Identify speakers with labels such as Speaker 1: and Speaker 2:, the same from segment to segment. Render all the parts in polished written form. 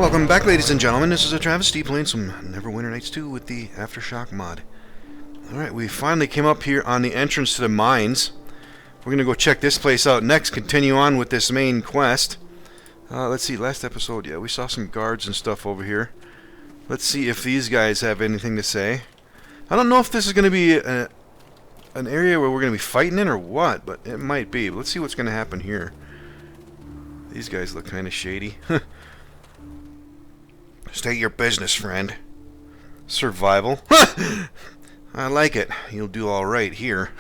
Speaker 1: Welcome back, ladies and gentlemen. This is AhTravesty playing some Neverwinter Nights 2 with the Aftershock mod. Alright, we finally came up here on the entrance to the mines. We're going to go check this place out next, continue on with this main quest. Let's see, last episode, yeah, we saw some guards and stuff over here. Let's see if these guys have anything to say. I don't know if this is going to be an area where we're going to be fighting in or what, but it might be. Let's see what's going to happen here. These guys look kind of shady. State your business, friend. Survival. I like it. You'll do alright here.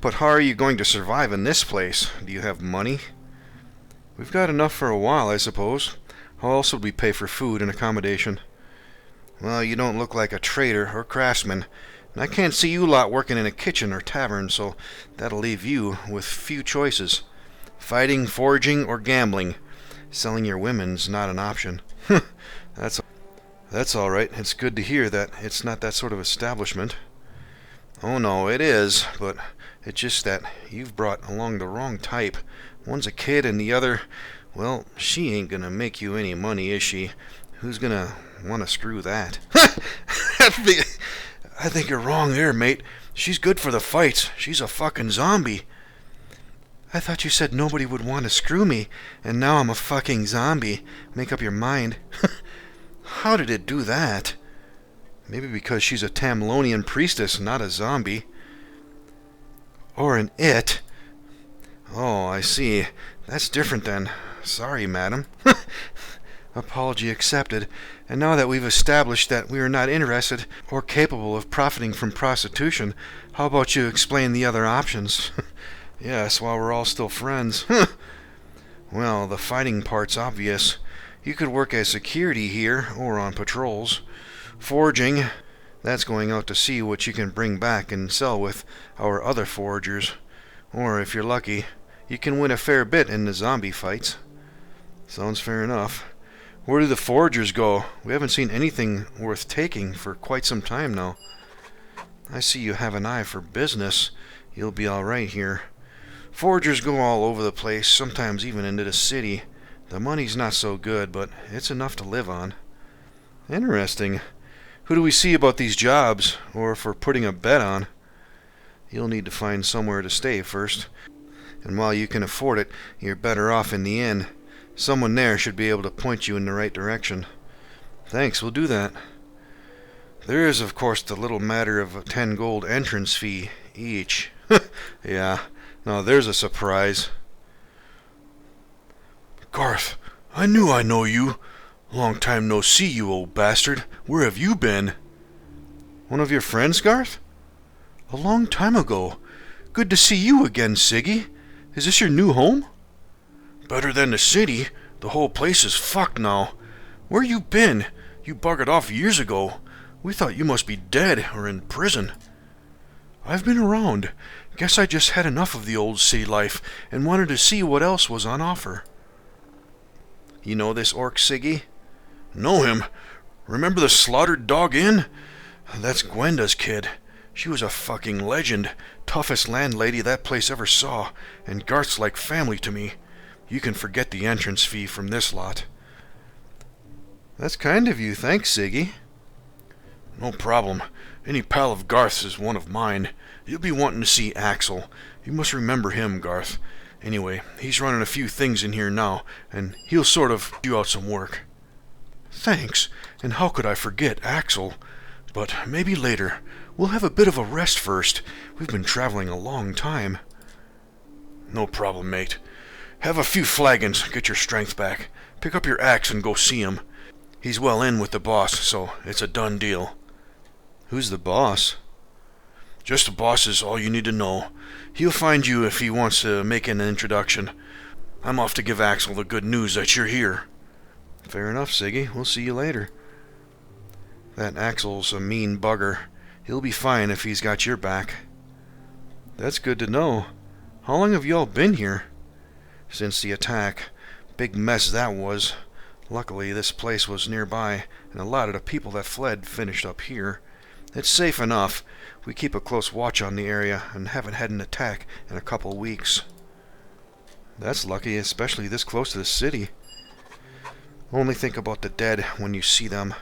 Speaker 1: But how are you going to survive in this place? Do you have money? We've got enough for a while, I suppose. How else would we pay for food and accommodation? Well, you don't look like a trader or craftsman, and I can't see you lot working in a kitchen or tavern, so that'll leave you with few choices. Fighting, foraging, or gambling. Selling your women's not an option. That's alright. It's good to hear that it's not that sort of establishment. Oh no, it is, but it's just that you've brought along the wrong type. One's a kid and the other, well, she ain't gonna make you any money, is she? Who's gonna wanna screw that? I think you're wrong there, mate. She's good for the fights. She's a fucking zombie. I thought you said nobody would want to screw me, and now I'm a fucking zombie. Make up your mind. How did it do that? Maybe because she's a Tamlonian priestess, not a zombie. Or an it. Oh, I see. That's different then. Sorry, madam. Apology accepted. And now that we've established that we are not interested or capable of profiting from prostitution, how about you explain the other options? Yes, while we're all still friends. Well, the fighting part's obvious. You could work as security here, or on patrols. Foraging, that's going out to see what you can bring back and sell with our other foragers. Or, if you're lucky, you can win a fair bit in the zombie fights. Sounds fair enough. Where do the foragers go? We haven't seen anything worth taking for quite some time now. I see you have an eye for business. You'll be alright here. Foragers go all over the place, sometimes even into the city. The money's not so good, but it's enough to live on. Interesting. Who do we see about these jobs, or for putting a bet on? You'll need to find somewhere to stay first. And while you can afford it, you're better off in the inn. Someone there should be able to point you in the right direction. Thanks, we'll do that. There is, of course, the little matter of a 10 gold entrance fee each. Yeah. Now there's a surprise. Garth, I knew I know you. Long time no see, you old bastard. Where have you been? One of your friends, Garth? A long time ago. Good to see you again, Siggy. Is this your new home? Better than the city. The whole place is fucked now. Where you been? You buggered off years ago. We thought you must be dead or in prison. I've been around. Guess I just had enough of the old city life and wanted to see what else was on offer. You know this orc, Siggy? Know him. Remember the Slaughtered Dog Inn? That's Gwenda's kid. She was a fucking legend. Toughest landlady that place ever saw, and Garth's like family to me. You can forget the entrance fee from this lot. That's kind of you, thanks, Siggy. No problem. Any pal of Garth's is one of mine. You'll be wanting to see Axel. You must remember him, Garth. Anyway, he's running a few things in here now, and he'll sort of do out some work. Thanks, and how could I forget Axel? But maybe later. We'll have a bit of a rest first. We've been traveling a long time. No problem, mate. Have a few flagons, get your strength back. Pick up your axe and go see him. He's well in with the boss, so it's a done deal. Who's the boss? Just the boss is all you need to know. He'll find you if he wants to make an introduction. I'm off to give Axel the good news that you're here. Fair enough, Siggy. We'll see you later. That Axel's a mean bugger. He'll be fine if he's got your back. That's good to know. How long have you all been here? Since the attack. Big mess that was. Luckily, this place was nearby, and a lot of the people that fled finished up here. It's safe enough. We keep a close watch on the area and haven't had an attack in a couple weeks. That's lucky, especially this close to the city. Only think about the dead when you see them.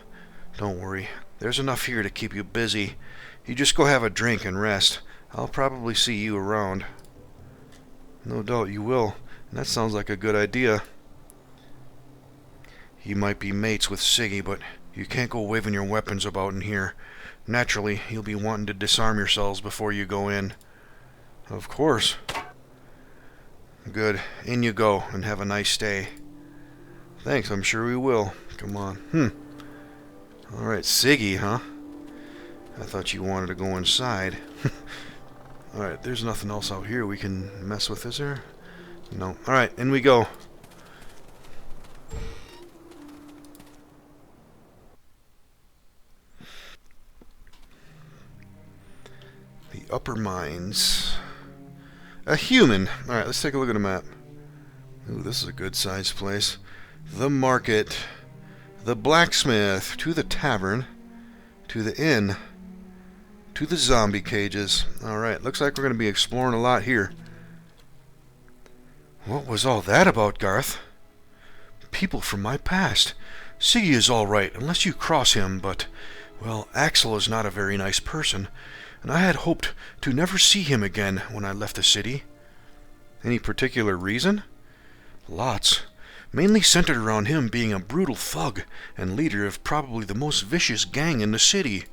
Speaker 1: Don't worry. There's enough here to keep you busy. You just go have a drink and rest. I'll probably see you around. No doubt you will. And that sounds like a good idea. You might be mates with Siggy, but you can't go waving your weapons about in here. Naturally, you'll be wanting to disarm yourselves before you go in. Of course. Good. In you go, and have a nice stay. Thanks, I'm sure we will. Come on. Alright, Siggy, huh? I thought you wanted to go inside. Alright, there's nothing else out here we can mess with, is there? No. Alright, in we go. The upper mines. A human. Alright, let's take a look at a map. Ooh, this is a good sized place. The market. The blacksmith. To the tavern. To the inn. To the zombie cages. Alright, looks like we're going to be exploring a lot here. What was all that about, Garth? People from my past. Siggy is alright, unless you cross him, but, well, Axel is not a very nice person, and I had hoped to never see him again when I left the city. Any particular reason? Lots. Mainly centered around him being a brutal thug and leader of probably the most vicious gang in the city.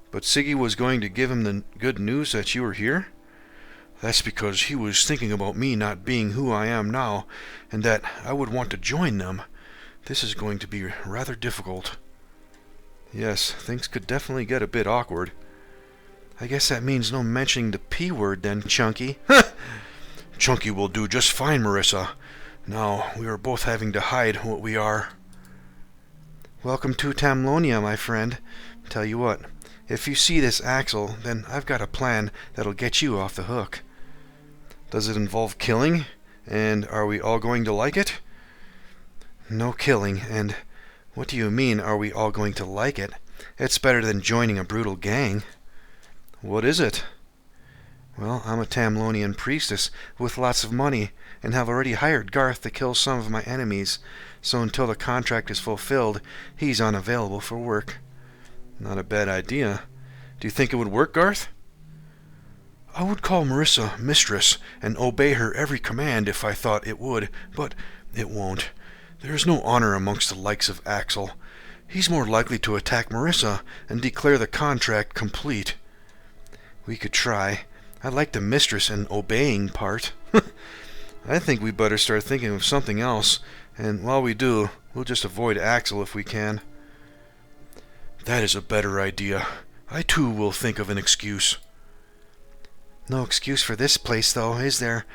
Speaker 1: But Siggy was going to give him the good news that you were here? That's because he was thinking about me not being who I am now, and that I would want to join them. This is going to be rather difficult. Yes, things could definitely get a bit awkward. I guess that means no mentioning the P word then, Chunky. Chunky will do just fine, Marissa. Now, we are both having to hide what we are. Welcome to Tamlonia, my friend. Tell you what, if you see this Axel, then I've got a plan that'll get you off the hook. Does it involve killing? And are we all going to like it? No killing, and what do you mean, are we all going to like it? It's better than joining a brutal gang. What is it? Well, I'm a Tamlonian priestess with lots of money, and have already hired Garth to kill some of my enemies, so until the contract is fulfilled, he's unavailable for work. Not a bad idea. Do you think it would work, Garth? I would call Marissa mistress and obey her every command if I thought it would, but it won't. There is no honor amongst the likes of Axel. He's more likely to attack Marissa and declare the contract complete. We could try. I like the mistress and obeying part. I think we better start thinking of something else, and while we do, we'll just avoid Axel if we can. That is a better idea. I too will think of an excuse. No excuse for this place, though, is there?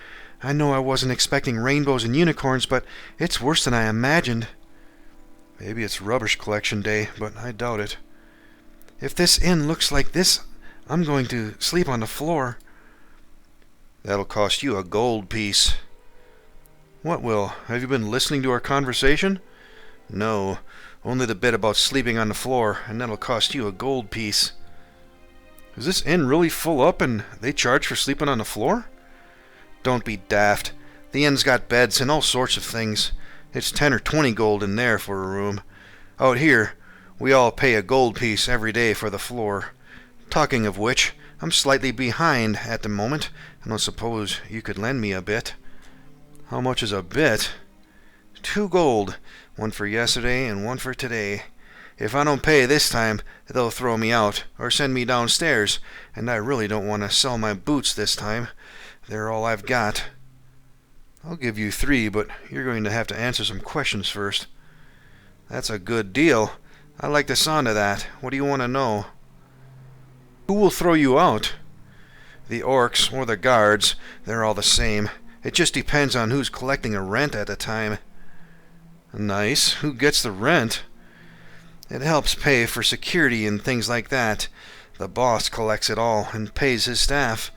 Speaker 1: I know I wasn't expecting rainbows and unicorns, but it's worse than I imagined. Maybe it's rubbish collection day, but I doubt it. If this inn looks like this, I'm going to sleep on the floor. That'll cost you a gold piece. What will? Have you been listening to our conversation? No, only the bit about sleeping on the floor, and that'll cost you a gold piece. Is this inn really full up and they charge for sleeping on the floor? Don't be daft. The inn's got beds and all sorts of things. It's 10 or 20 gold in there for a room. Out here, we all pay a gold piece every day for the floor. Talking of which, I'm slightly behind at the moment, and I suppose you could lend me a bit. How much is a bit? 2 gold. 1 for yesterday and 1 for today. If I don't pay this time, they'll throw me out or send me downstairs, and I really don't want to sell my boots this time. They're all I've got. I'll give you 3, but you're going to have to answer some questions first. That's a good deal. I like the sound of that. What do you want to know? Who will throw you out? The orcs or the guards. They're all the same. It just depends on who's collecting a rent at the time. Nice. Who gets the rent? It helps pay for security and things like that. The boss collects it all and pays his staff.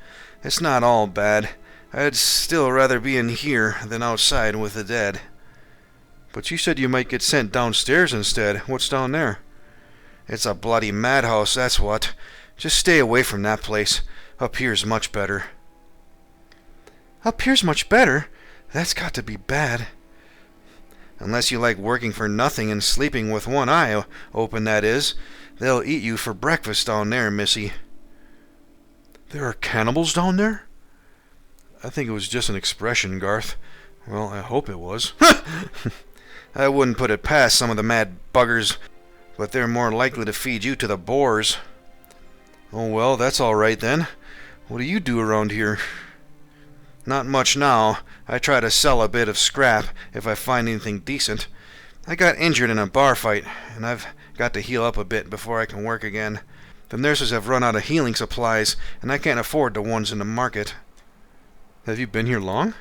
Speaker 1: It's not all bad. I'd still rather be in here than outside with the dead. But you said you might get sent downstairs instead. What's down there? It's a bloody madhouse, that's what. Just stay away from that place. Up here's much better. Up here's much better? That's got to be bad. Unless you like working for nothing and sleeping with one eye open, that is. They'll eat you for breakfast down there, missy. There are cannibals down there? I think it was just an expression, Garth. Well, I hope it was. I wouldn't put it past some of the mad buggers, but they're more likely to feed you to the boars. Oh well, that's all right then. What do you do around here? Not much now. I try to sell a bit of scrap if I find anything decent. I got injured in a bar fight, and I've got to heal up a bit before I can work again. The nurses have run out of healing supplies, and I can't afford the ones in the market. Have you been here long?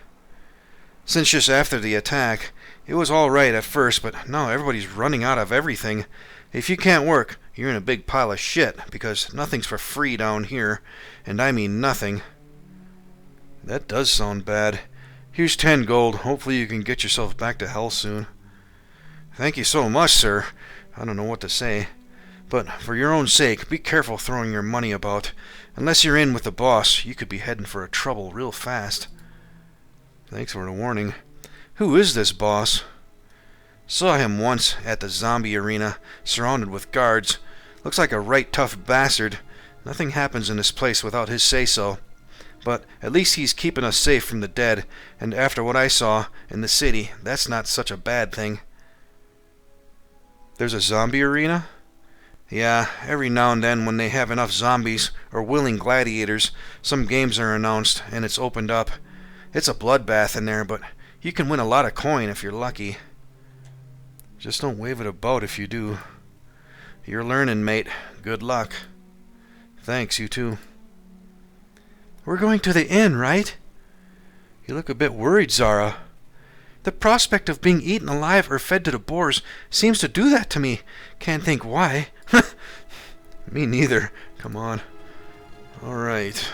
Speaker 1: Since just after the attack. It was all right at first, but now everybody's running out of everything. If you can't work, you're in a big pile of shit, because nothing's for free down here, and I mean nothing. That does sound bad. Here's 10 gold. Hopefully you can get yourself back to hell soon. Thank you so much, sir. I don't know what to say. But for your own sake, be careful throwing your money about. Unless you're in with the boss, you could be heading for a trouble real fast. Thanks for the warning. Who is this boss? Saw him once at the zombie arena, surrounded with guards. Looks like a right tough bastard. Nothing happens in this place without his say-so. But at least he's keeping us safe from the dead, and after what I saw in the city, that's not such a bad thing. There's a zombie arena? Yeah, every now and then when they have enough zombies or willing gladiators, some games are announced and it's opened up. It's a bloodbath in there, but you can win a lot of coin if you're lucky. Just don't wave it about if you do. You're learning, mate. Good luck. Thanks, you too. We're going to the inn, right? You look a bit worried, Zara. The prospect of being eaten alive or fed to the boars seems to do that to me. Can't think why. Me neither. Come on. Alright.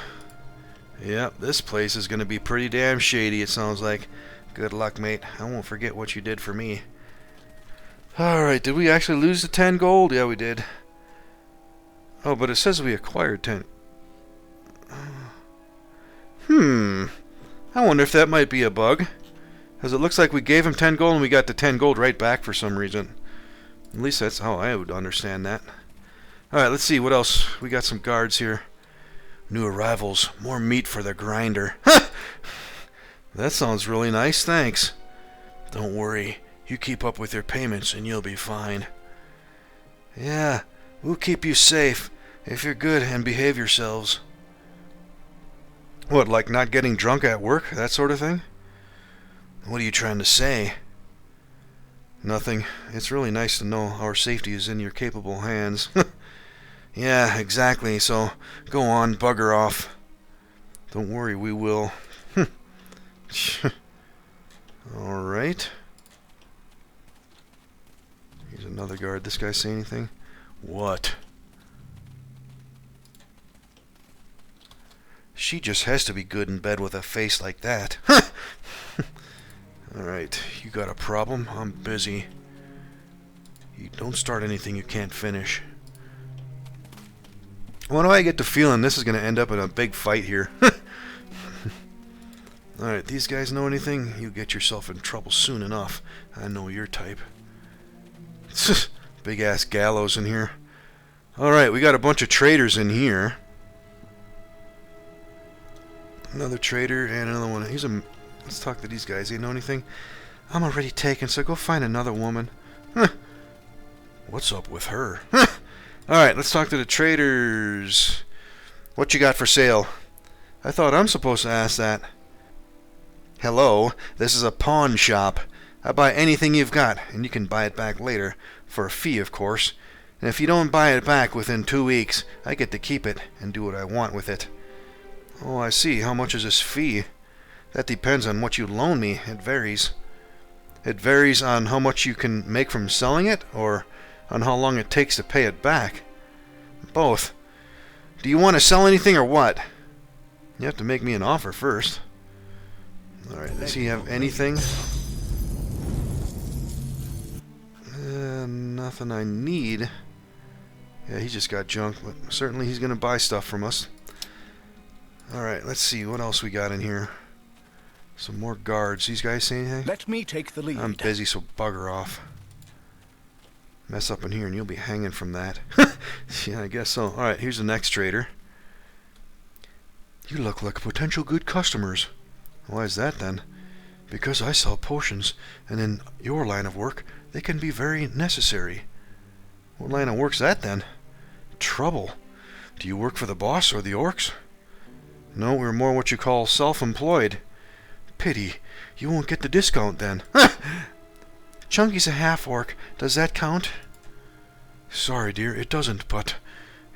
Speaker 1: Yep, this place is going to be pretty damn shady, it sounds like. Good luck, mate. I won't forget what you did for me. Alright, did we actually lose the 10 gold? Yeah, we did. Oh, but it says we acquired 10. I wonder if that might be a bug. Because it looks like we gave him 10 gold and we got the 10 gold right back for some reason. At least that's how I would understand that. Alright, let's see what else. We got some guards here. New arrivals. More meat for the grinder. That sounds really nice, thanks. Don't worry. You keep up with your payments and you'll be fine. Yeah, we'll keep you safe if you're good and behave yourselves. What, like not getting drunk at work? That sort of thing? What are you trying to say? Nothing. It's really nice to know our safety is in your capable hands. Yeah, exactly. So, go on, bugger off. Don't worry, we will. Alright. Here's another guard. This guy say anything? What? She just has to be good in bed with a face like that. Alright, you got a problem? I'm busy. You don't start anything you can't finish. Why do I get the feeling this is going to end up in a big fight here? Alright, these guys know anything? You get yourself in trouble soon enough. I know your type. Big ass gallows in here. Alright, we got a bunch of traders in here. Another trader and another one. Let's talk to these guys. They know anything? I'm already taken, so go find another woman. What's up with her? Alright, let's talk to the traders. What you got for sale? I thought I'm supposed to ask that. Hello, this is a pawn shop. I buy anything you've got, and you can buy it back later. For a fee, of course. And if you don't buy it back within 2 weeks, I get to keep it and do what I want with it. Oh, I see. How much is this fee? That depends on what you loan me. It varies. It varies on how much you can make from selling it, or on how long it takes to pay it back. Both. Do you want to sell anything or what? You have to make me an offer first. Alright, does he have anything? Nothing I need. Yeah, he just got junk, but certainly he's going to buy stuff from us. Alright, let's see what else we got in here. Some more guards. These guys say anything?
Speaker 2: Let me take the lead.
Speaker 1: I'm busy, so bugger off. Mess up in here and you'll be hanging from that. Yeah, I guess so. Alright, here's the next trader. You look like potential good customers. Why is that then? Because I sell potions, and in your line of work, they can be very necessary. What line of work's that then? Trouble. Do you work for the boss or the orcs? No, we're more what you call self-employed. Pity. You won't get the discount then. Chunky's a half-orc. Does that count? Sorry, dear, it doesn't, but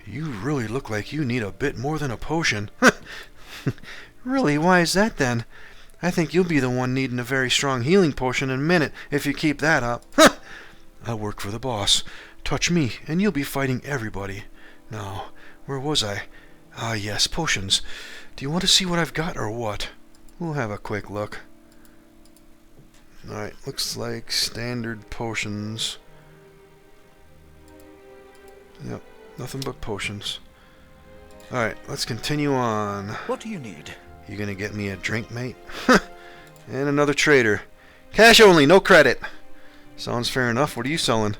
Speaker 1: you really look like you need a bit more than a potion. Really, why is that then? I think you'll be the one needing a very strong healing potion in a minute if you keep that up. I work for the boss. Touch me, and you'll be fighting everybody. Now, where was I? Ah, yes, potions. Do you want to see what I've got, or what? We'll have a quick look. Alright, looks like standard potions. Yep, nothing but potions. Alright, let's continue on.
Speaker 2: What do you need?
Speaker 1: You gonna get me a drink, mate? And another trader. Cash only, no credit. Sounds fair enough. What are you selling?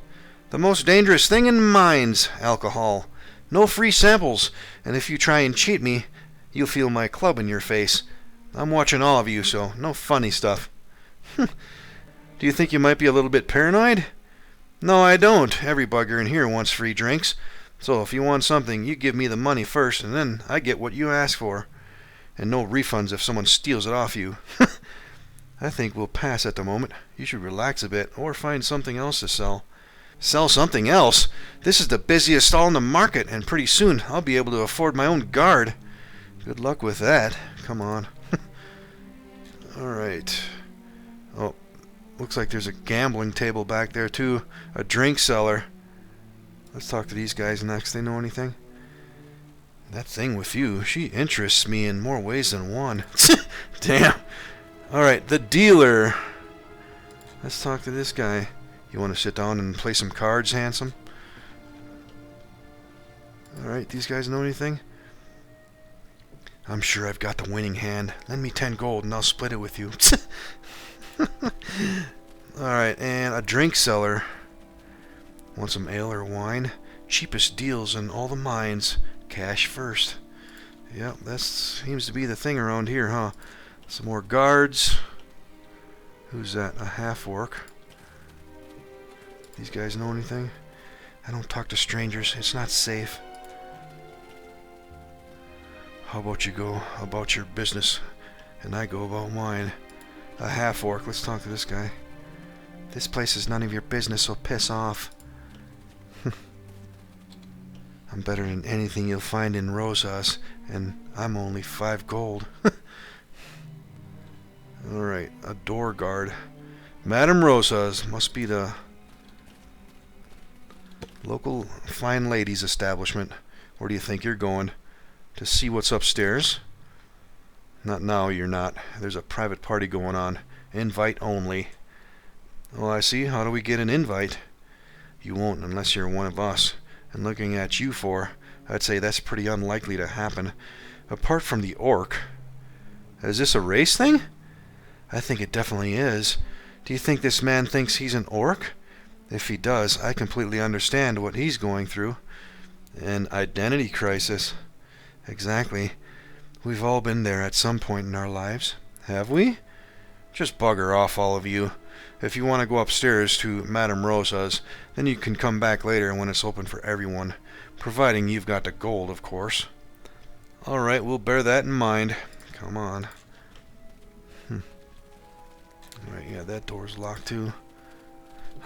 Speaker 1: The most dangerous thing in mines, alcohol. No free samples, and if you try and cheat me, you'll feel my club in your face. I'm watching all of you, so no funny stuff. Do you think you might be a little bit paranoid? No, I don't. Every bugger in here wants free drinks. So if you want something, you give me the money first, and then I get what you ask for. And no refunds if someone steals it off you. I think we'll pass at the moment. You should relax a bit, or find something else to sell. Sell something else? This is the busiest stall in the market, and pretty soon I'll be able to afford my own guard. Good luck with that. Come on. Alright. Oh, looks like there's a gambling table back there too. A drink cellar. Let's talk to these guys next. They know anything? That thing with you, she interests me in more ways than one. Damn. Alright, the dealer. Let's talk to this guy. You want to sit down and play some cards, handsome? Alright, these guys know anything? I'm sure I've got the winning hand. Lend me 10 gold and I'll split it with you. Alright, and a drink cellar. Want some ale or wine? Cheapest deals in all the mines. Cash first. Yep, that seems to be the thing around here, huh? Some more guards. Who's that? A half-orc. These guys know anything? I don't talk to strangers. It's not safe. How about you go about your business, and I go about mine? A half-orc. Let's talk to this guy. This place is none of your business, so piss off. I'm better than anything you'll find in Rosas, and I'm only 5 gold. Alright, a door guard. Madame Rosas must be the local fine ladies establishment. Where do you think you're going? To see what's upstairs? Not now, you're not. There's a private party going on. Invite only. Oh, I see. How do we get an invite? You won't unless you're one of us. And looking at you for, I'd say that's pretty unlikely to happen. Apart from the orc. Is this a race thing? I think it definitely is. Do you think this man thinks he's an orc? If he does, I completely understand what he's going through. An identity crisis. Exactly. We've all been there at some point in our lives. Have we? Just bugger off, all of you. If you want to go upstairs to Madame Rosa's, then you can come back later when it's open for everyone. Providing you've got the gold, of course. Alright, we'll bear that in mind. Come on. Alright, yeah, that door's locked too.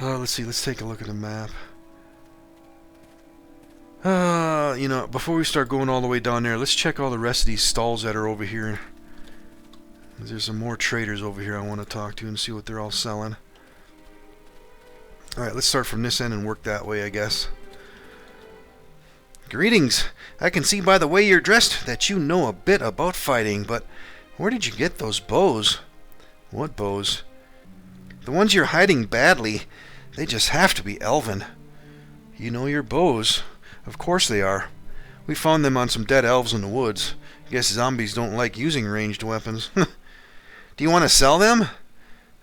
Speaker 1: Let's see, let's take a look at the map. You know, before we start going all the way down there, let's check all the rest of these stalls that are over here. There's some more traders over here I want to talk to and see what they're all selling. Alright, let's start from this end and work that way, I guess. Greetings! I can see by the way you're dressed that you know a bit about fighting, but where did you get those bows? What bows? The ones you're hiding badly. They just have to be elven. You know your bows. Of course they are. We found them on some dead elves in the woods. Guess zombies don't like using ranged weapons. Do you want to sell them?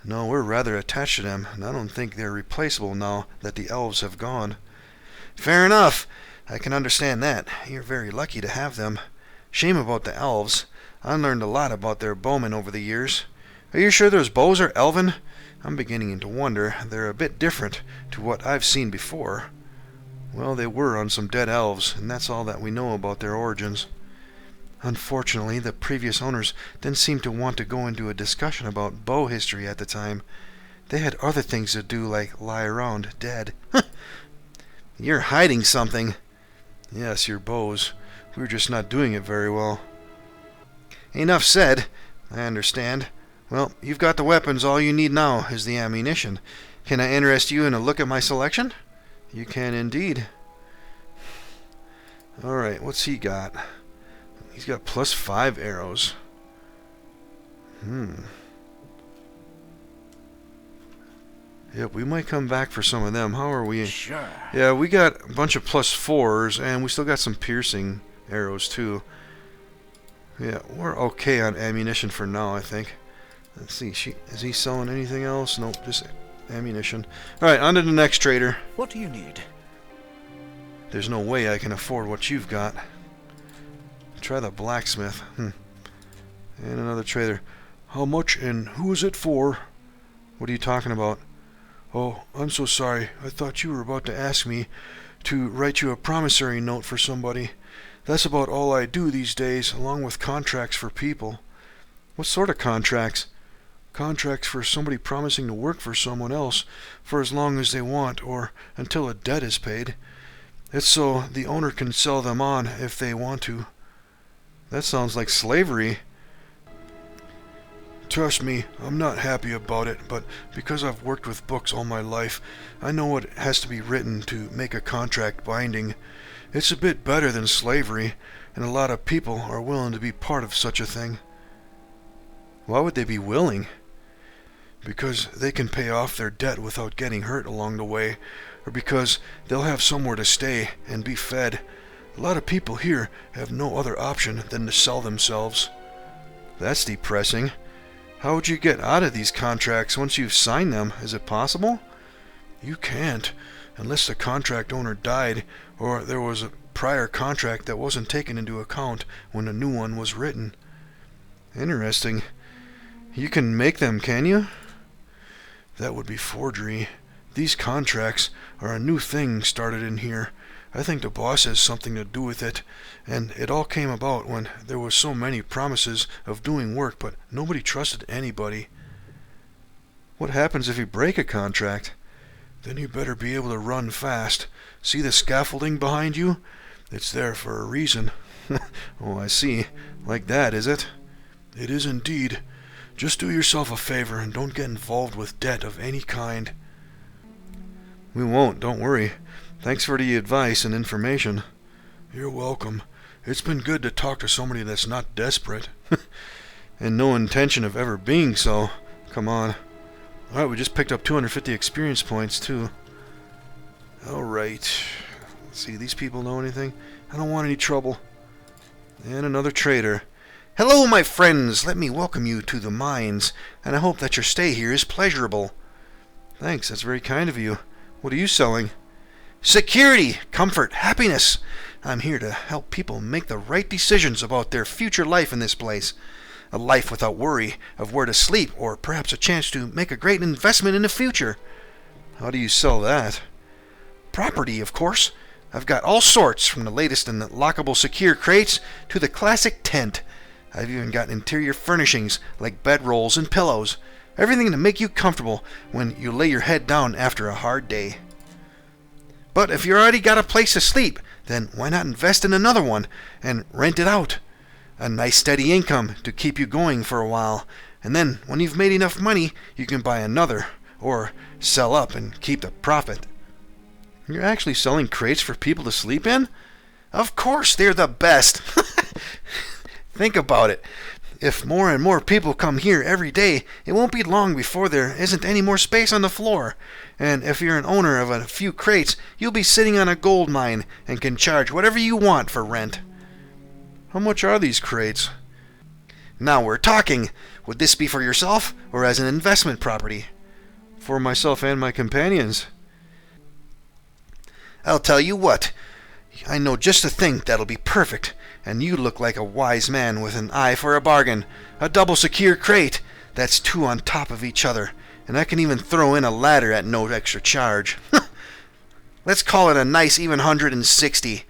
Speaker 1: No, we're rather attached to them, and I don't think they're replaceable now that the elves have gone. Fair enough. I can understand that. You're very lucky to have them. Shame about the elves. I learned a lot about their bowmen over the years. Are you sure those bows are elven? I'm beginning to wonder. They're a bit different to what I've seen before. Well, they were on some dead elves, and that's all that we know about their origins. Unfortunately, the previous owners didn't seem to want to go into a discussion about bow history at the time. They had other things to do, like lie around dead. You're hiding something. Yes, your bows. We were just not doing it very well. Enough said. I understand. Well, you've got the weapons. All you need now is the ammunition. Can I interest you in a look at my selection? You can indeed. Alright, what's he got? He's got +5 arrows. Yep, we might come back for some of them. How are we?
Speaker 2: Sure.
Speaker 1: Yeah, we got a bunch of +4s, and we still got some piercing arrows, too. Yeah, we're okay on ammunition for now, I think. Let's see, is he selling anything else? Nope, just ammunition. Alright, on to the next trader.
Speaker 2: What do you need?
Speaker 1: There's no way I can afford what you've got. Try the blacksmith. And another trader. How much and who is it for? What are you talking about? Oh, I'm so sorry. I thought you were about to ask me to write you a promissory note for somebody. That's about all I do these days, along with contracts for people. What sort of contracts? Contracts for somebody promising to work for someone else for as long as they want, or until a debt is paid. It's so the owner can sell them on if they want to. That sounds like slavery. Trust me, I'm not happy about it, but because I've worked with books all my life, I know what has to be written to make a contract binding. It's a bit better than slavery, and a lot of people are willing to be part of such a thing. Why would they be willing? Because they can pay off their debt without getting hurt along the way, or because they'll have somewhere to stay and be fed. A lot of people here have no other option than to sell themselves. That's depressing. How would you get out of these contracts once you've signed them? Is it possible? You can't, unless the contract owner died, or there was a prior contract that wasn't taken into account when a new one was written. Interesting. You can make them, can you? That would be forgery. These contracts are a new thing started in here. I think the boss has something to do with it, and it all came about when there was so many promises of doing work, but nobody trusted anybody. What happens if you break a contract? Then you better be able to run fast. See the scaffolding behind you? It's there for a reason. Oh, I see. Like that, is it? It is indeed. Just do yourself a favor and don't get involved with debt of any kind. We won't, don't worry. Thanks for the advice and information. You're welcome. It's been good to talk to somebody that's not desperate. And no intention of ever being so. Come on. Alright, we just picked up 250 experience points, too. Alright. Let's see, these people know anything? I don't want any trouble. And another trader. Hello, my friends. Let me welcome you to the mines, and I hope that your stay here is pleasurable. Thanks, that's very kind of you. What are you selling? Security, comfort, happiness. I'm here to help people make the right decisions about their future life in this place. A life without worry of where to sleep, or perhaps a chance to make a great investment in the future. How do you sell that? Property, of course. I've got all sorts, from the latest in the lockable secure crates to the classic tent. I've even got interior furnishings like bedrolls and pillows. Everything to make you comfortable when you lay your head down after a hard day. But if you already got a place to sleep, then why not invest in another one and rent it out? A nice steady income to keep you going for a while, and then when you've made enough money, you can buy another, or sell up and keep the profit. You're actually selling crates for people to sleep in? Of course, they're the best. Think about it. If more and more people come here every day, it won't be long before there isn't any more space on the floor. And if you're an owner of a few crates, you'll be sitting on a gold mine and can charge whatever you want for rent. How much are these crates? Now we're talking.
Speaker 2: Would this be for yourself or as an investment property?
Speaker 1: For myself and my companions.
Speaker 2: I'll tell you what. I know just a thing that'll be perfect, and you look like a wise man with an eye for a bargain. A double secure crate. That's 2 on top of each other, and I can even throw in a ladder at no extra charge. Let's call it a nice even 160.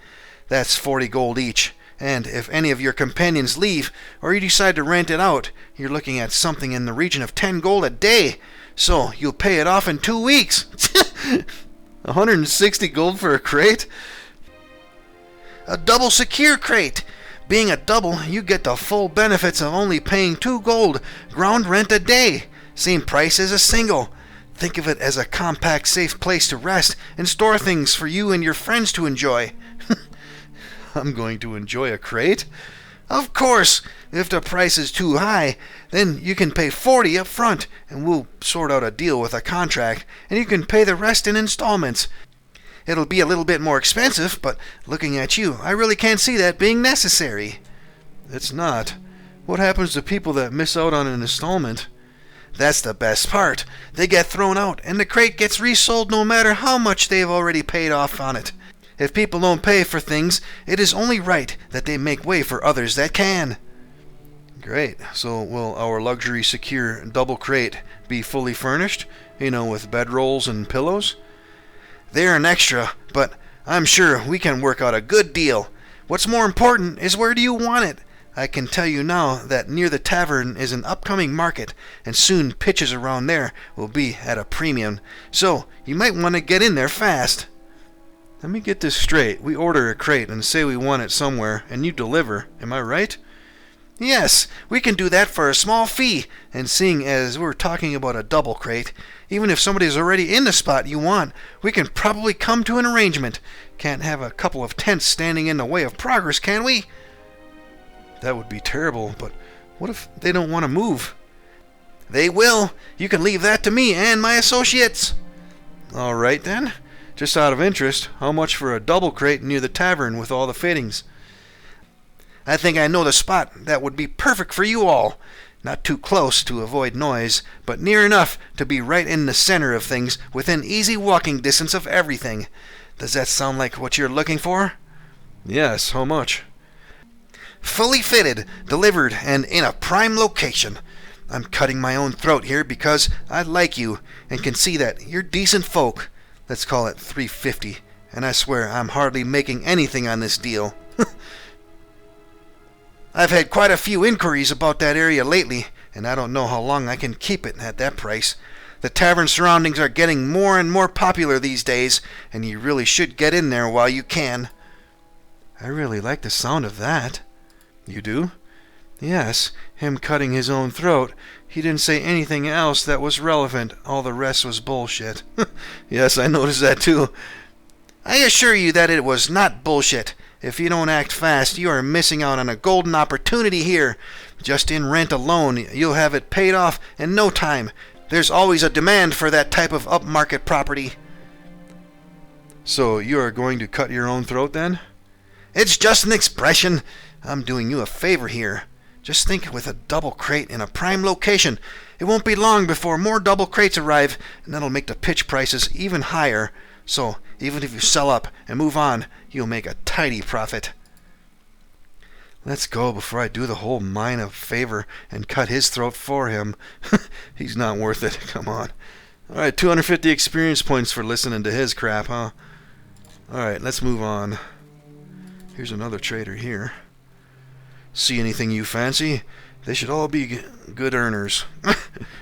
Speaker 2: That's 40 gold each. And if any of your companions leave, or you decide to rent it out, you're looking at something in the region of 10 gold a day. So you'll pay it off in 2 weeks.
Speaker 1: 160 gold for a crate?
Speaker 2: A double secure crate. Being a double, you get the full benefits of only paying 2 gold ground rent a day. Same price as a single. Think of it as a compact, safe place to rest and store things for you and your friends to enjoy.
Speaker 1: I'm going to enjoy a crate?
Speaker 2: Of course. If the price is too high, then you can pay 40 up front, and we'll sort out a deal with a contract, and you can pay the rest in installments. It'll be a little bit more expensive, but looking at you, I really can't see that being necessary.
Speaker 1: It's not. What happens to people that miss out on an installment?
Speaker 2: That's the best part. They get thrown out, and the crate gets resold no matter how much they've already paid off on it. If people don't pay for things, it is only right that they make way for others that can.
Speaker 1: Great. So will our luxury secure double crate be fully furnished? With bedrolls and pillows?
Speaker 2: They're an extra, but I'm sure we can work out a good deal. What's more important is where do you want it? I can tell you now that near the tavern is an upcoming market, and soon pitches around there will be at a premium. So you might want to get in there fast.
Speaker 1: Let me get this straight. We order a crate and say we want it somewhere, and you deliver. Am I right?
Speaker 2: Yes, we can do that for a small fee. And seeing as we're talking about a double crate, even if somebody's already in the spot you want, we can probably come to an arrangement. Can't have a couple of tents standing in the way of progress, can we?
Speaker 1: That would be terrible, but what if they don't want to move?
Speaker 2: They will. You can leave that to me and my associates.
Speaker 1: All right, then. Just out of interest, how much for a double crate near the tavern with all the fittings?
Speaker 2: I think I know the spot that would be perfect for you all. Not too close to avoid noise, but near enough to be right in the center of things, within easy walking distance of everything. Does that sound like what you're looking for?
Speaker 1: Yes, how much?
Speaker 2: Fully fitted, delivered, and in a prime location. I'm cutting my own throat here because I like you and can see that you're decent folk. Let's call it 350, and I swear I'm hardly making anything on this deal. I've had quite a few inquiries about that area lately, and I don't know how long I can keep it at that price. The tavern surroundings are getting more and more popular these days, and you really should get in there while you can.
Speaker 1: I really like the sound of that.
Speaker 2: You do?
Speaker 1: Yes, him cutting his own throat. He didn't say anything else that was relevant. All the rest was bullshit.
Speaker 2: Yes, I noticed that too. I assure you that it was not bullshit. If you don't act fast, you are missing out on a golden opportunity here. Just in rent alone, you'll have it paid off in no time. There's always a demand for that type of upmarket property.
Speaker 1: So you are going to cut your own throat then?
Speaker 2: It's just an expression. I'm doing you a favor here. Just think, with a double crate in a prime location, it won't be long before more double crates arrive, and that'll make the pitch prices even higher. So, even if you sell up and move on, you'll make a tidy profit.
Speaker 1: Let's go before I do the whole mine a favor and cut his throat for him. He's not worth it. Come on. Alright, 250 experience points for listening to his crap, huh? Alright, let's move on. Here's another trader here. See anything you fancy? They should all be good earners.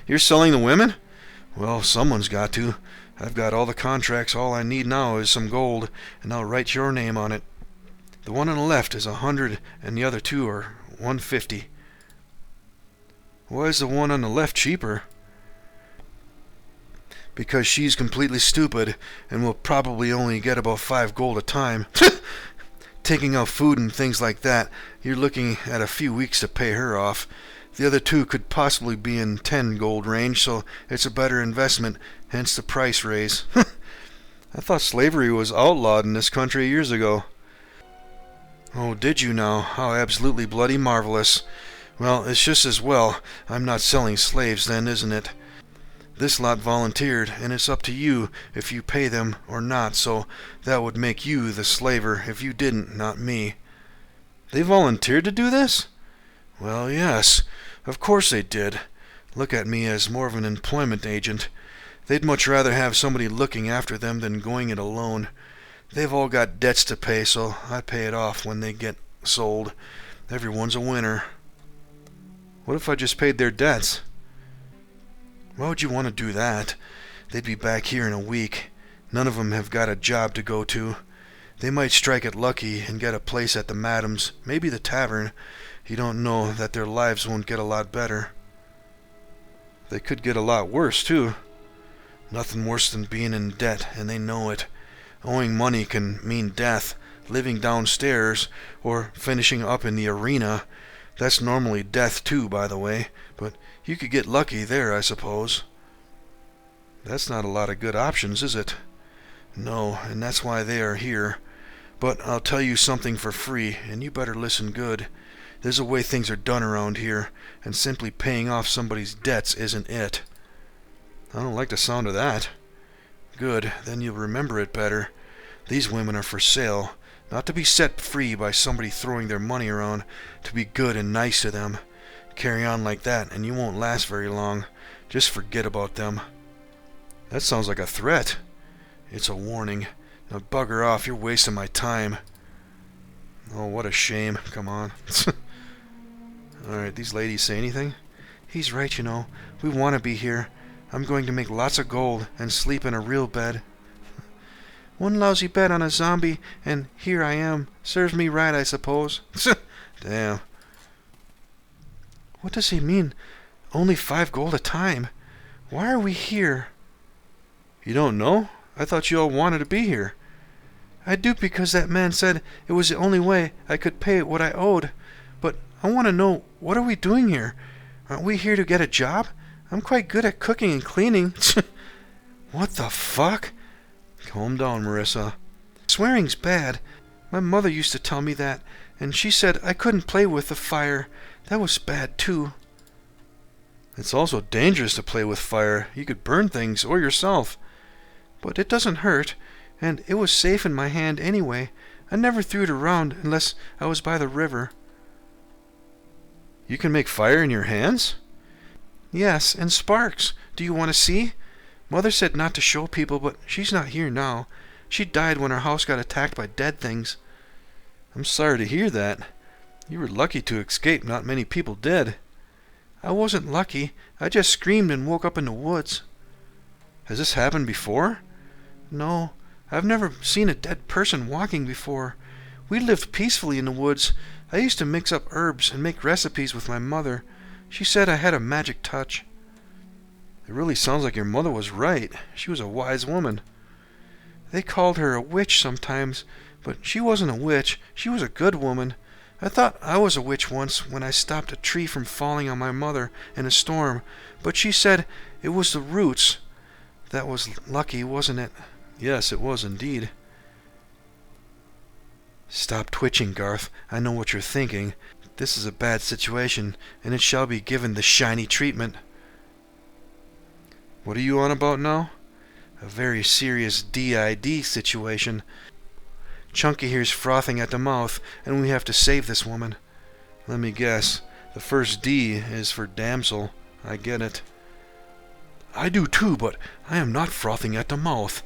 Speaker 1: You're selling the women? Well, someone's got to. I've got all the contracts. All I need now is some gold, and I'll write your name on it. The one on the left is 100, and the other two are 150. Why is the one on the left cheaper? Because she's completely stupid, and will probably only get about 5 gold a time. Taking out food and things like that, you're looking at a few weeks to pay her off. The other two could possibly be in 10 gold range, so it's a better investment, hence the price raise. I thought slavery was outlawed in this country years ago. Oh, did you now? How absolutely bloody marvelous. Well, it's just as well I'm not selling slaves then, isn't it? This lot volunteered, and it's up to you if you pay them or not, so that would make you the slaver if you didn't, not me. They volunteered to do this? Well, yes, of course they did. Look at me as more of an employment agent. They'd much rather have somebody looking after them than going it alone. They've all got debts to pay, so I pay it off when they get sold. Everyone's a winner. What if I just paid their debts? Why would you want to do that? They'd be back here in a week. None of them have got a job to go to. They might strike it lucky and get a place at the Madam's, maybe the tavern. You don't know that their lives won't get a lot better. They could get a lot worse, too. Nothing worse than being in debt, and they know it. Owing money can mean death, living downstairs, or finishing up in the arena. That's normally death, too, by the way, but you could get lucky there, I suppose. That's not a lot of good options, is it? No, and that's why they are here. But I'll tell you something for free, and you better listen good. There's a way things are done around here, and simply paying off somebody's debts isn't it. I don't like the sound of that. Good, then you'll remember it better. These women are for sale, not to be set free by somebody throwing their money around, to be good and nice to them. Carry on like that, and you won't last very long. Just forget about them. That sounds like a threat. It's a warning. Now bugger off, you're wasting my time. Oh, what a shame. Come on. Alright, these ladies say anything? He's right, you know. We want to be here. I'm going to make lots of gold and sleep in a real bed. One lousy bed on a zombie, and here I am. Serves me right, I suppose. Damn. What does he mean? Only 5 gold a time? Why are we here? You don't know? I thought you all wanted to be here. I do because that man said it was the only way I could pay what I owed. But I want to know, what are we doing here? Aren't we here to get a job? I'm quite good at cooking and cleaning. What the fuck? Calm down, Marissa. Swearing's bad. My mother used to tell me that, and she said I couldn't play with the fire. That was bad, too. It's also dangerous to play with fire. You could burn things, or yourself. But it doesn't hurt, and it was safe in my hand anyway. I never threw it around unless I was by the river. You can make fire in your hands? Yes, and sparks. Do you want to see? Mother said not to show people, but she's not here now. She died when our house got attacked by dead things. I'm sorry to hear that. You were lucky to escape. Not many people did. I wasn't lucky. I just screamed and woke up in the woods. Has this happened before? No, I've never seen a dead person walking before. We lived peacefully in the woods. I used to mix up herbs and make recipes with my mother. She said I had a magic touch. It really sounds like your mother was right. She was a wise woman. They called her a witch sometimes, but she wasn't a witch. She was a good woman. I thought I was a witch once when I stopped a tree from falling on my mother in a storm, but she said it was the roots. That was lucky, wasn't it? Yes, it was indeed. Stop twitching, Garth. I know what you're thinking. This is a bad situation, and it shall be given the shiny treatment. What are you on about now? A very serious DID situation. Chunky here's frothing at the mouth, and we have to save this woman. Let me guess. The first D is for damsel. I get it. I do too, but I am not frothing at the mouth.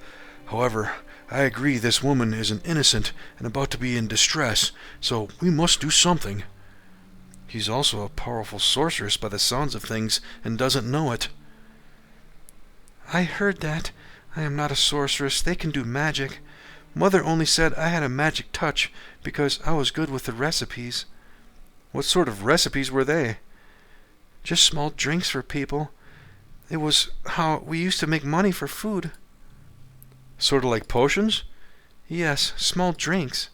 Speaker 1: However, I agree this woman is an innocent and about to be in distress, so we must do something. He's also a powerful sorceress by the sounds of things, and doesn't know it. I heard that. I am not a sorceress. They can do magic. Mother only said I had a magic touch because I was good with the recipes. What sort of recipes were they? Just small drinks for people. It was how we used to make money for food. Sort of like potions? Yes, small drinks.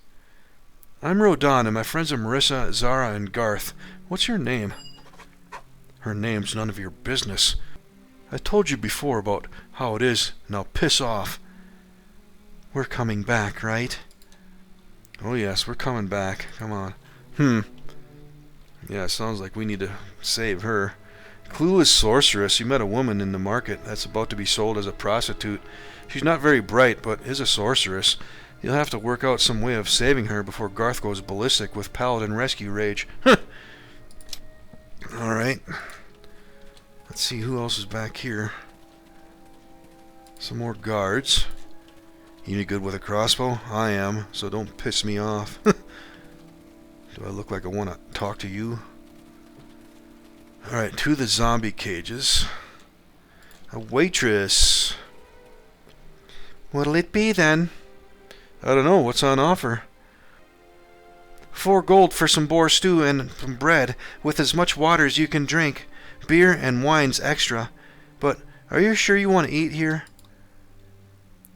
Speaker 1: I'm Rodan, and my friends are Marissa, Zara, and Garth. What's your name? Her name's none of your business. I told you before about how it is. Now piss off. We're coming back, right? Oh yes, we're coming back. Come on. Yeah, sounds like we need to save her. Clueless sorceress. You met a woman in the market that's about to be sold as a prostitute. She's not very bright, but is a sorceress. You'll have to work out some way of saving her before Garth goes ballistic with paladin rescue rage. Alright. Let's see who else is back here. Some more guards. You any good with a crossbow? I am, so don't piss me off. Do I look like I want to talk to you? Alright, to the zombie cages. A waitress.
Speaker 2: What'll it be then?
Speaker 1: I don't know, what's on offer?
Speaker 2: 4 gold for some boar stew and some bread, with as much water as you can drink. Beer and wine's extra. But are you sure you want to eat here?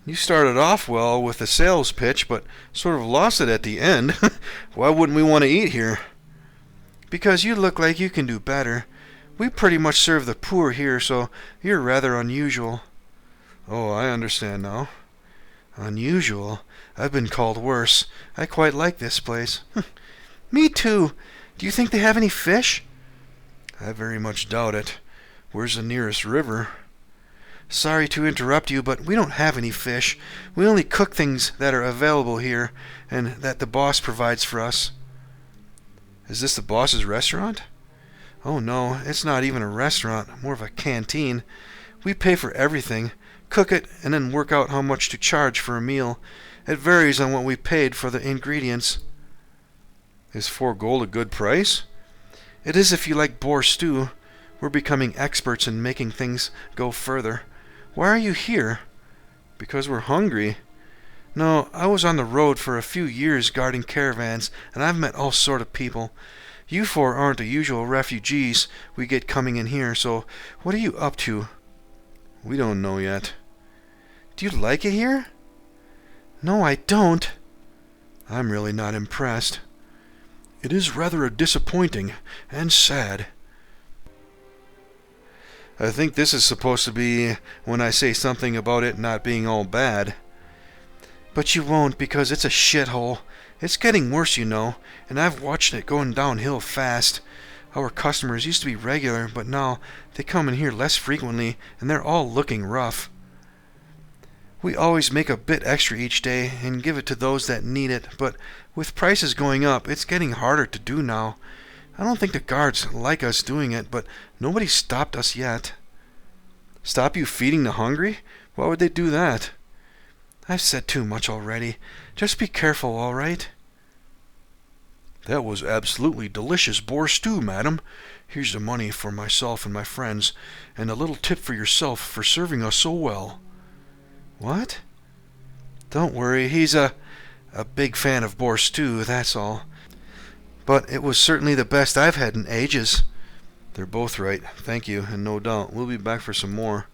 Speaker 1: You started off well with the sales pitch, but sort of lost it at the end. Why wouldn't we want to eat here?
Speaker 2: Because you look like you can do better. We pretty much serve the poor here, so you're rather unusual.
Speaker 1: Oh, I understand now.
Speaker 2: Unusual? I've been called worse. I quite like this place. Me too. Do you think they have any fish?
Speaker 1: I very much doubt it. Where's the nearest river?
Speaker 2: Sorry to interrupt you, but we don't have any fish. We only cook things that are available here, and that the boss provides for us.
Speaker 1: Is this the boss's restaurant?
Speaker 2: Oh no, it's not even a restaurant, more of a canteen. We pay for everything, cook it, and then work out how much to charge for a meal. It varies on what we paid for the ingredients.
Speaker 1: Is 4 gold a good price?
Speaker 2: It is if you like boar stew. We're becoming experts in making things go further. Why are you here?
Speaker 1: Because we're hungry.
Speaker 2: No, I was on the road for a few years guarding caravans, and I've met all sort of people. You 4 aren't the usual refugees we get coming in here, so what are you up to?
Speaker 1: We don't know yet.
Speaker 2: Do you like it here? No, I don't. I'm really not impressed.
Speaker 1: It is rather disappointing and sad. I think this is supposed to be when I say something about it not being all bad.
Speaker 2: But you won't, because it's a shithole. It's getting worse, you know, and I've watched it going downhill fast. Our customers used to be regular, but now they come in here less frequently, and they're all looking rough. We always make a bit extra each day and give it to those that need it, but with prices going up, it's getting harder to do now. I don't think the guards like us doing it, but nobody's stopped us yet.
Speaker 1: Stop you feeding the hungry? Why would they do that?
Speaker 2: I've said too much already. Just be careful, all right?
Speaker 1: That was absolutely delicious boar stew, madam. Here's the money for myself and my friends, and a little tip for yourself for serving us so well.
Speaker 2: What? Don't worry, he's a big fan of boar stew, that's all. But it was certainly the best I've had in ages.
Speaker 1: They're both right, thank you, and no doubt we'll be back for some more.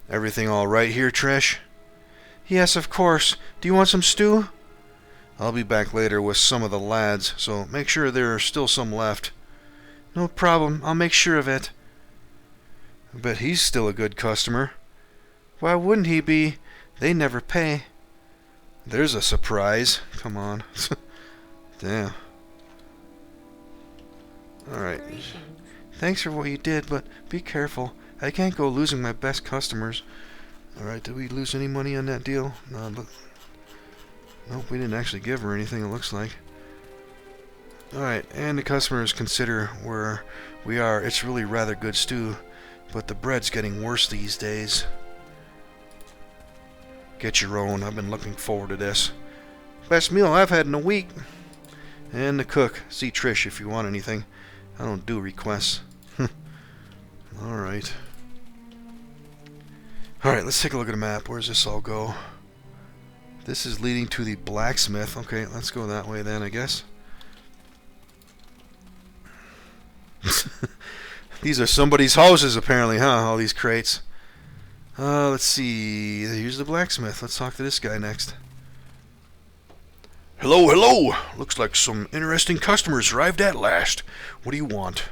Speaker 1: Everything all right here, Trish?
Speaker 2: Yes, of course. Do you want some stew?
Speaker 1: I'll be back later with some of the lads, so make sure there are still some left.
Speaker 2: No problem, I'll make sure of it.
Speaker 1: I bet he's still a good customer.
Speaker 2: Why wouldn't he be? They never pay.
Speaker 1: There's a surprise. Come on. Damn. Alright.
Speaker 2: Thanks for what you did, but be careful. I can't go losing my best customers.
Speaker 1: Alright, did we lose any money on that deal? No, but... Nope, we didn't actually give her anything, it looks like. Alright, and the customers consider where we are. It's really rather good stew, but the bread's getting worse these days. Get your own. I've been looking forward to this. Best meal I've had in a week. And the cook. See Trish if you want anything. I don't do requests. Alright. Alright, let's take a look at the map. Where does this all go? This is leading to the blacksmith. Okay, let's go that way then, I guess. These are somebody's houses, apparently, huh? All these crates. Let's see. Here's the blacksmith. Let's talk to this guy next. Hello, hello! Looks like some interesting customers arrived at last. What do you want?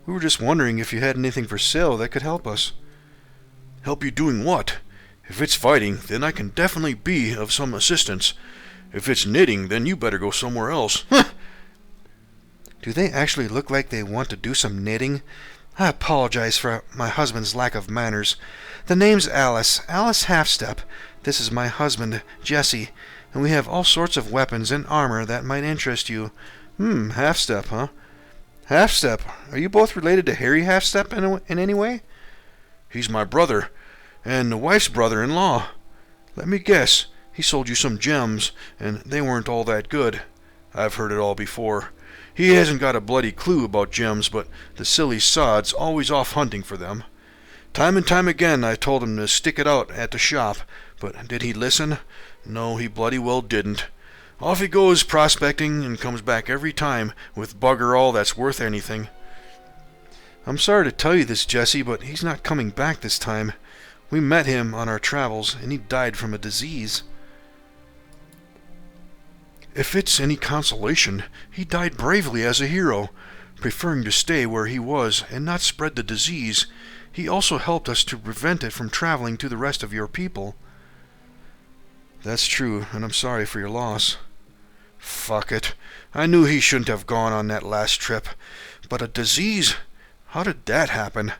Speaker 1: We were just wondering if you had anything for sale that could help us. Help you doing what? If it's fighting, then I can definitely be of some assistance. If it's knitting, then you better go somewhere else.
Speaker 2: Do they actually look like they want to do some knitting? I apologize for my husband's lack of manners. The name's Alice Halfstep. This is my husband, Jesse, and we have all sorts of weapons and armor that might interest you.
Speaker 1: Halfstep, huh? Halfstep, are you both related to Harry Halfstep in any way? He's my brother, and the wife's brother-in-law. Let me guess, he sold you some gems, and they weren't all that good. I've heard it all before. He hasn't got a bloody clue about gems, but the silly sod's always off hunting for them. Time and time again I told him to stick it out at the shop, but did he listen? No, he bloody well didn't. Off he goes prospecting and comes back every time with bugger all that's worth anything.
Speaker 2: I'm sorry to tell you this, Jesse, but he's not coming back this time. We met him on our travels, and he died from a disease.
Speaker 1: If it's any consolation, he died bravely as a hero, preferring to stay where he was and not spread the disease. He also helped us to prevent it from traveling to the rest of your people.
Speaker 2: That's true, and I'm sorry for your loss.
Speaker 1: Fuck it. I knew he shouldn't have gone on that last trip. But a disease? How did that happen?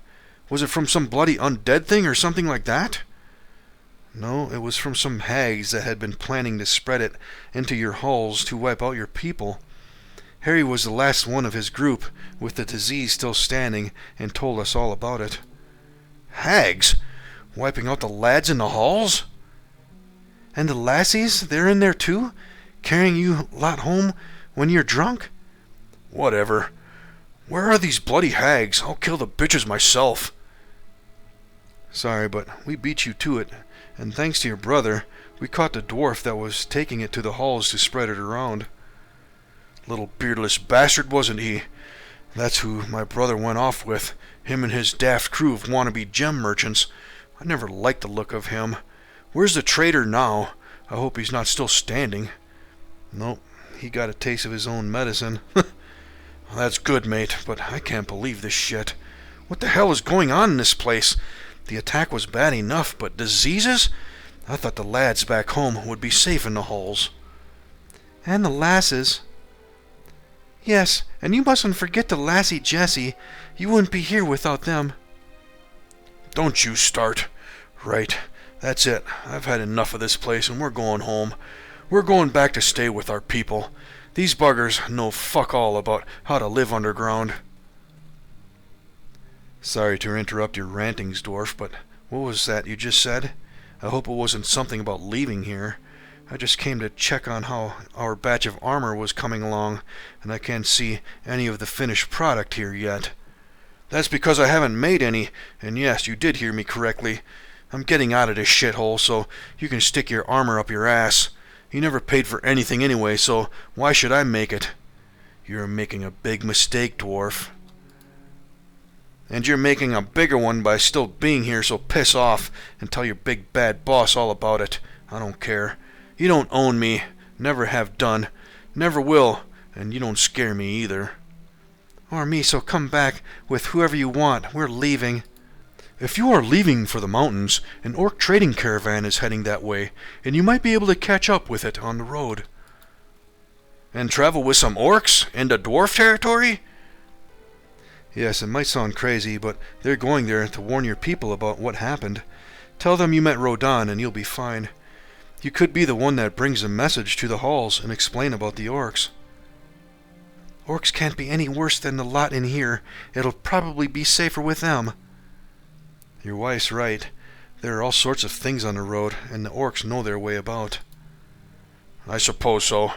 Speaker 1: Was it from some bloody undead thing or something like that?
Speaker 2: No, it was from some hags that had been planning to spread it into your halls to wipe out your people. Harry was the last one of his group, with the disease still standing, and told us all about it.
Speaker 1: Hags? Wiping out the lads in the halls?
Speaker 2: And the lassies, they're in there too? Carrying you lot home when you're drunk?
Speaker 1: Whatever. Where are these bloody hags? I'll kill the bitches myself.
Speaker 2: Sorry, but we beat you to it, and thanks to your brother, we caught the dwarf that was taking it to the halls to spread it around.
Speaker 1: Little beardless bastard, wasn't he? That's who my brother went off with, him and his daft crew of wannabe gem merchants. I never liked the look of him. Where's the traitor now? I hope he's not still standing.
Speaker 2: Nope, he got a taste of his own medicine.
Speaker 1: That's good, mate, but I can't believe this shit. What the hell is going on in this place? The attack was bad enough, but diseases? I thought the lads back home would be safe in the halls.
Speaker 2: And the lasses. Yes, and you mustn't forget the lassie Jessie. You wouldn't be here without them.
Speaker 1: Don't you start. Right, that's it. I've had enough of this place and we're going home. We're going back to stay with our people. These buggers know fuck all about how to live underground.
Speaker 2: Sorry to interrupt your rantings, dwarf, but what was that you just said? I hope it wasn't something about leaving here. I just came to check on how our batch of armor was coming along, and I can't see any of the finished product here yet.
Speaker 1: That's because I haven't made any, and yes, you did hear me correctly. I'm getting out of this shithole, so you can stick your armor up your ass. You never paid for anything anyway, so why should I make it? You're making a big mistake, dwarf. And you're making a bigger one by still being here, so piss off and tell your big bad boss all about it. I don't care. You don't own me. Never have done. Never will. And you don't scare me either.
Speaker 2: Or me, so come back with whoever you want. We're leaving.
Speaker 1: If you are leaving for the mountains, an orc trading caravan is heading that way, and you might be able to catch up with it on the road. And travel with some orcs into dwarf territory?
Speaker 2: Yes, it might sound crazy, but they're going there to warn your people about what happened. Tell them you met Rodan and you'll be fine. You could be the one that brings a message to the halls and explain about the orcs. Orcs can't be any worse than the lot in here. It'll probably be safer with them. Your wife's right. There are all sorts of things on the road, and the orcs know their way about.
Speaker 1: I suppose so.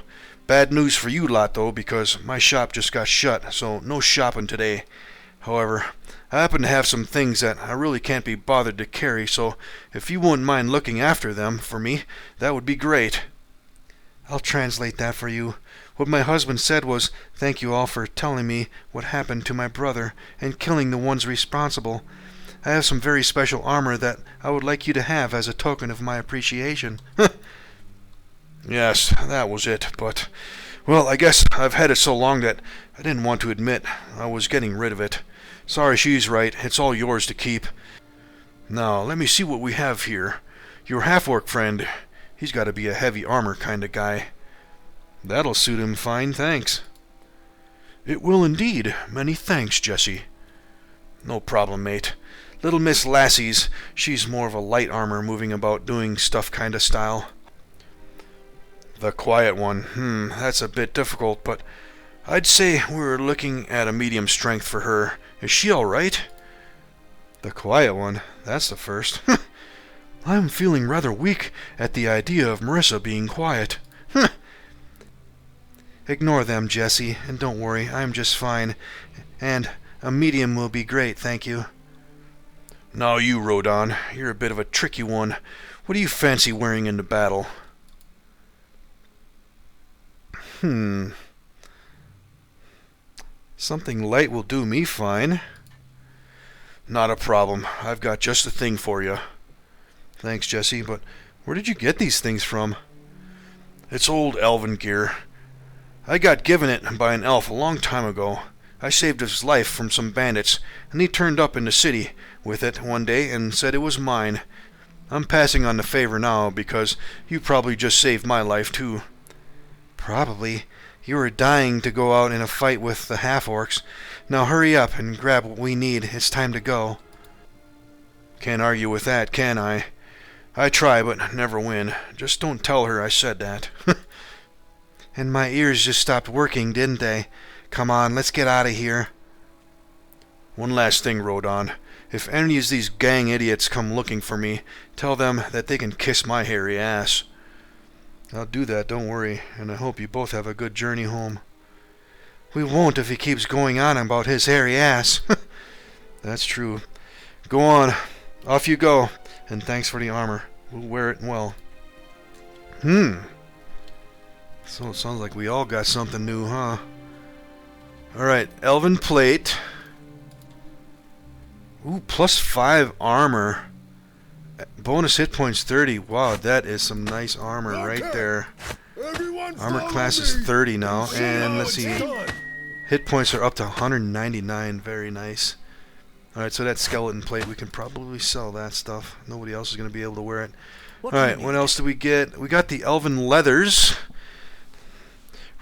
Speaker 1: Bad news for you lot, though, because my shop just got shut, so no shopping today. However, I happen to have some things that I really can't be bothered to carry, so if you wouldn't mind looking after them for me, that would be great.
Speaker 2: I'll translate that for you. What my husband said was, thank you all for telling me what happened to my brother and killing the ones responsible. I have some very special armor that I would like you to have as a token of my appreciation.
Speaker 1: Yes, that was it, but, well, I guess I've had it so long that I didn't want to admit I was getting rid of it. Sorry, she's right. It's all yours to keep. Now, let me see what we have here. Your half-orc friend, he's got to be a heavy armor kind of guy.
Speaker 2: That'll suit him fine, thanks.
Speaker 1: It will indeed. Many thanks, Jesse.
Speaker 2: No problem, mate. Little Miss Lassie's, she's more of a light armor moving about doing stuff kinda style.
Speaker 1: The quiet one. That's a bit difficult, but I'd say we're looking at a medium strength for her. Is she alright?
Speaker 2: The quiet one? That's the first.
Speaker 1: I'm feeling rather weak at the idea of Marissa being quiet.
Speaker 2: Ignore them, Jesse, and don't worry, I'm just fine. And a medium will be great, thank you.
Speaker 1: Now you, Rodon, you're a bit of a tricky one. What do you fancy wearing into battle?
Speaker 2: Something light will do me fine.
Speaker 1: Not a problem. I've got just the thing for you.
Speaker 2: Thanks, Jesse, but where did you get these things from?
Speaker 1: It's old elven gear. I got given it by an elf a long time ago. I saved his life from some bandits, and he turned up in the city with it one day and said it was mine. I'm passing on the favor now because you probably just saved my life too.
Speaker 2: Probably. You were dying to go out in a fight with the half-orcs. Now hurry up and grab what we need. It's time to go.
Speaker 1: Can't argue with that, can I? I try, but never win. Just don't tell her I said that.
Speaker 2: And my ears just stopped working, didn't they? Come on, let's get out of here.
Speaker 1: One last thing, Rodon. If any of these gang idiots come looking for me, tell them that they can kiss my hairy ass.
Speaker 2: I'll do that, don't worry, and I hope you both have a good journey home. We won't if he keeps going on about his hairy ass.
Speaker 1: That's true. Go on. Off you go. And thanks for the armor. We'll wear it well.
Speaker 2: So it sounds like we all got something new, huh?
Speaker 1: Alright, Elven Plate.
Speaker 2: Ooh, +5 armor. Bonus hit points 30. Wow, that is some nice armor right there. Armor class is 30 now, and let's see. Hit points are up to 199. Very nice. Alright, so that skeleton plate, we can probably sell that stuff. Nobody else is going to be able to wear it. Alright, what else do we get? We got the Elven Leathers.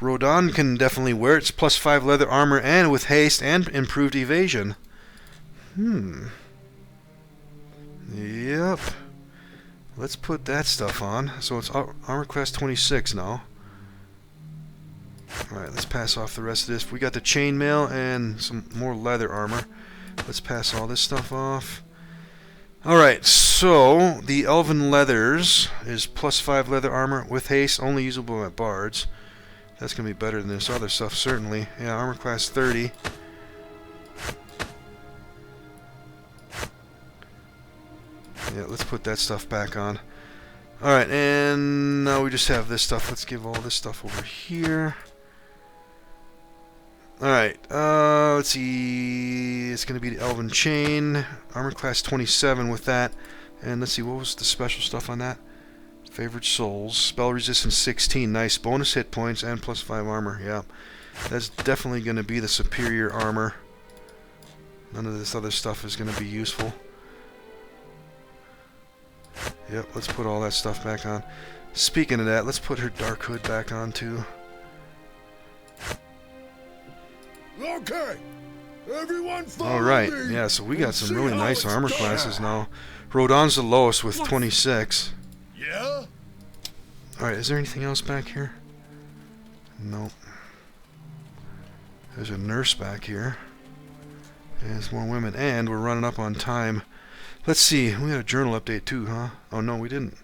Speaker 2: Rodon can definitely wear it. It's +5 leather armor and with haste and improved evasion. Yep. Let's put that stuff on. So it's armor class 26 now. Alright, let's pass off the rest of this. We got the chainmail and some more leather armor. Let's pass all this stuff off. Alright, so the Elven Leathers is +5 leather armor with haste, only usable at bards. That's going to be better than this other stuff, certainly. Yeah, armor class 30. Yeah, let's put that stuff back on. Alright, and now we just have this stuff. Let's give all this stuff over here. Alright, let's see. It's going to be the Elven Chain. Armor class 27 with that. And let's see, what was the special stuff on that? Favored Souls. Spell resistance 16. Nice. Bonus hit points and +5 armor. Yeah. That's definitely going to be the superior armor. None of this other stuff is going to be useful. Yep, let's put all that stuff back on. Speaking of that, let's put her Dark Hood back on too.
Speaker 3: Okay. Everyone follow
Speaker 2: Alright,
Speaker 3: me.
Speaker 2: yeah, so we got some really
Speaker 3: See
Speaker 2: nice
Speaker 3: how it's
Speaker 2: armor
Speaker 3: done.
Speaker 2: classes now. Rodon's the lowest with 26.
Speaker 3: Yeah?
Speaker 2: Alright, is there anything else back here? Nope. There's a nurse back here. There's more women, and we're running up on time. Let's see, we had a journal update too, huh? Oh no, we didn't.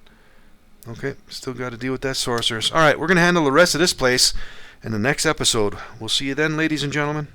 Speaker 2: Okay, still got to deal with that sorceress. Alright, we're going to handle the rest of this place in the next episode. We'll see you then, ladies and gentlemen.